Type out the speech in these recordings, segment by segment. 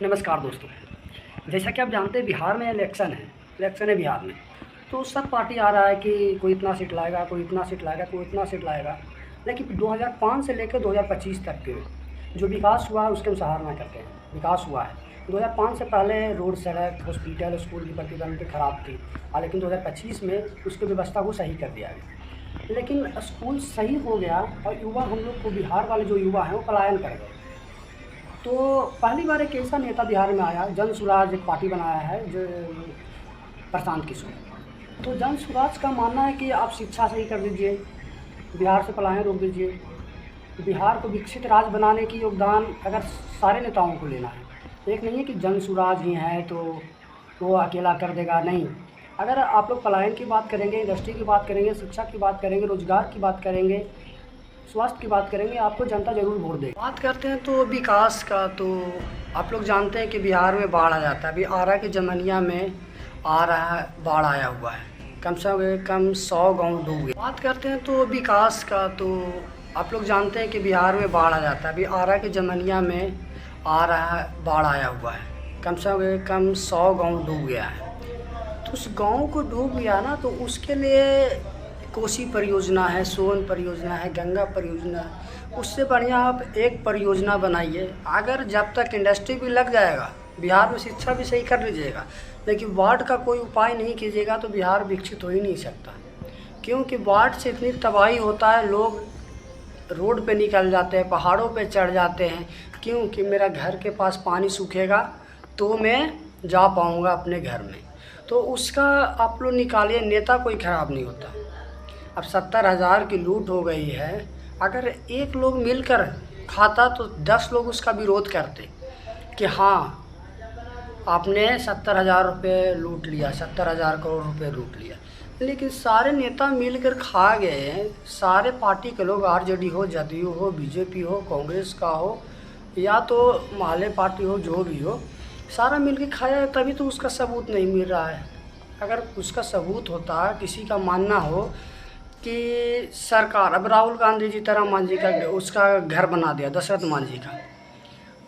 नमस्कार दोस्तों। जैसा कि आप जानते हैं बिहार में इलेक्शन है बिहार में। तो सब पार्टी आ रहा है कि कोई इतना सीट लाएगा, कोई इतना सीट लाएगा, कोई इतना सीट लाएगा। लेकिन 2005 से लेकर 2025 तक के जो विकास हुआ है उसके हम सराहना करते हैं। विकास हुआ है। 2005 से पहले रोड, सड़क, हॉस्पिटल, स्कूल की प्रतिबंध खराब थी, लेकिन 2025 में उसकी व्यवस्था को सही कर दिया गया। लेकिन स्कूल सही हो गया और युवा, हम लोग को बिहार वाले जो युवा हैं वो पलायन कर गए। तो पहली बार एक ऐसा नेता बिहार में आया, जन स्वराज एक पार्टी बनाया है जो प्रशांत किशोर। तो जन स्वराज का मानना है कि आप शिक्षा सही कर दीजिए, बिहार से पलायन रोक दीजिए, बिहार को विकसित राज्य बनाने की योगदान अगर सारे नेताओं को लेना है। एक नहीं है कि जन स्वराज ही है तो वो अकेला कर देगा, नहीं। अगर आप लोग पलायन की बात करेंगे, इंडस्ट्री की बात करेंगे, शिक्षा की बात करेंगे, रोजगार की बात करेंगे, स्वास्थ्य की बात करेंगे, आपको जनता ज़रूर वोट देगी। बात करते हैं तो विकास का, तो आप लोग जानते हैं कि बिहार में बाढ़ आ जाता है। अभी आरा के जमनिया में आ रहा है, बाढ़ आया हुआ है, कम से कम 100 गांव डूब गए। बात करते हैं तो विकास का, तो आप लोग जानते हैं कि बिहार में बाढ़ आ जाता है। अभी आरा के जमनिया में आ रहा है, बाढ़ आया हुआ है, कम से कम 100 गाँव डूब गया है। तो उस गाँव को डूब गया ना, तो उसके लिए कोसी परियोजना है, सोन परियोजना है, गंगा परियोजना है। उससे बढ़िया आप एक परियोजना बनाइए। अगर जब तक इंडस्ट्री भी लग जाएगा, बिहार में शिक्षा भी सही कर लीजिएगा, लेकिन बाढ़ का कोई उपाय नहीं कीजिएगा तो बिहार विकसित हो ही नहीं सकता। क्योंकि बाढ़ से इतनी तबाही होता है, लोग रोड पे निकल जाते हैं, पहाड़ों पे चढ़ जाते हैं। क्योंकि मेरा घर के पास पानी सूखेगा तो मैं जा पाऊँगा अपने घर में। तो उसका आप लोग निकालिए। नेता कोई ख़राब नहीं होता। अब 70,000 की लूट हो गई है। अगर एक लोग मिलकर खाता तो 10 लोग उसका विरोध करते कि हाँ, आपने 70,000 रुपये लूट लिया, 70,000 करोड़ रुपये लूट लिया। लेकिन सारे नेता मिलकर खा गए हैं। सारे पार्टी के लोग, आरजेडी हो, जदयू हो, बीजेपी हो, कांग्रेस का हो या तो माले पार्टी हो, जो भी हो, सारा मिलकर खाया है, तभी तो उसका सबूत नहीं मिल रहा है। अगर उसका सबूत होता, किसी का मानना हो कि सरकार, अब राहुल गांधी जी तरह मांझी का उसका घर बना दिया, दशरथ मांझी का,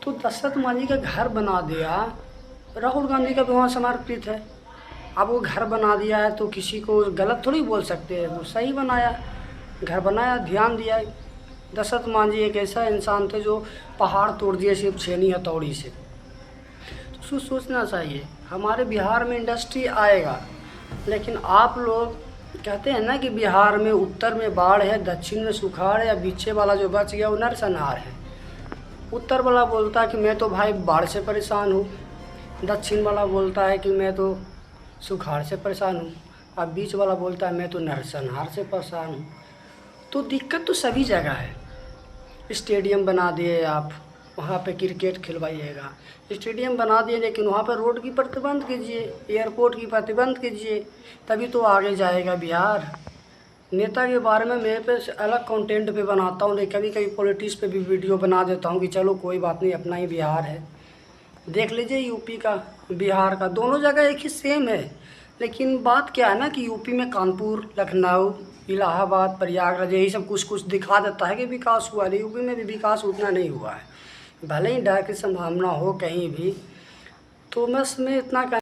तो दशरथ मांझी का घर बना दिया, राहुल गांधी का भी वहाँ समर्पित है। अब वो घर बना दिया है तो किसी को गलत थोड़ी बोल सकते हैं। वो सही बनाया, घर बनाया, ध्यान दिया। दशरथ मांझी एक ऐसा इंसान थे जो पहाड़ तोड़ दिए सिर्फ छेनी हथौड़ी से। तो उसको सोचना चाहिए। हमारे बिहार में इंडस्ट्री आएगा, लेकिन आप लोग कहते हैं ना कि बिहार में उत्तर में बाढ़ है, दक्षिण में सुखाड़ है, या बीचे वाला जो बच गया वो नरसंहार है। उत्तर वाला बोलता है कि मैं तो भाई बाढ़ से परेशान हूँ, दक्षिण वाला बोलता है कि मैं तो सुखाड़ से परेशान हूँ, और बीच वाला बोलता है मैं तो नरसंहार से परेशान हूँ। तो दिक्कत तो सभी जगह है। स्टेडियम बना दिए आप, वहाँ पे क्रिकेट खिलवाइएगा। स्टेडियम बना दिए, लेकिन वहाँ पर रोड की प्रतिबंध कीजिए, एयरपोर्ट की प्रतिबंध कीजिए, तभी तो आगे जाएगा बिहार। नेता के बारे में मैं पे अलग कंटेंट पे बनाता हूँ, लेकिन कभी कभी पॉलिटिक्स पे भी वीडियो बना देता हूँ कि चलो कोई बात नहीं, अपना ही बिहार है। देख लीजिए यूपी का, बिहार का, दोनों जगह एक ही सेम है। लेकिन बात क्या है ना कि यूपी में कानपुर, लखनऊ, इलाहाबाद, प्रयागराज, यही सब कुछ कुछ दिखा देता है कि विकास हुआ है। यूपी में भी विकास उतना नहीं हुआ है। भले ही डर की संभावना हो कहीं भी। तो बस मैं इतना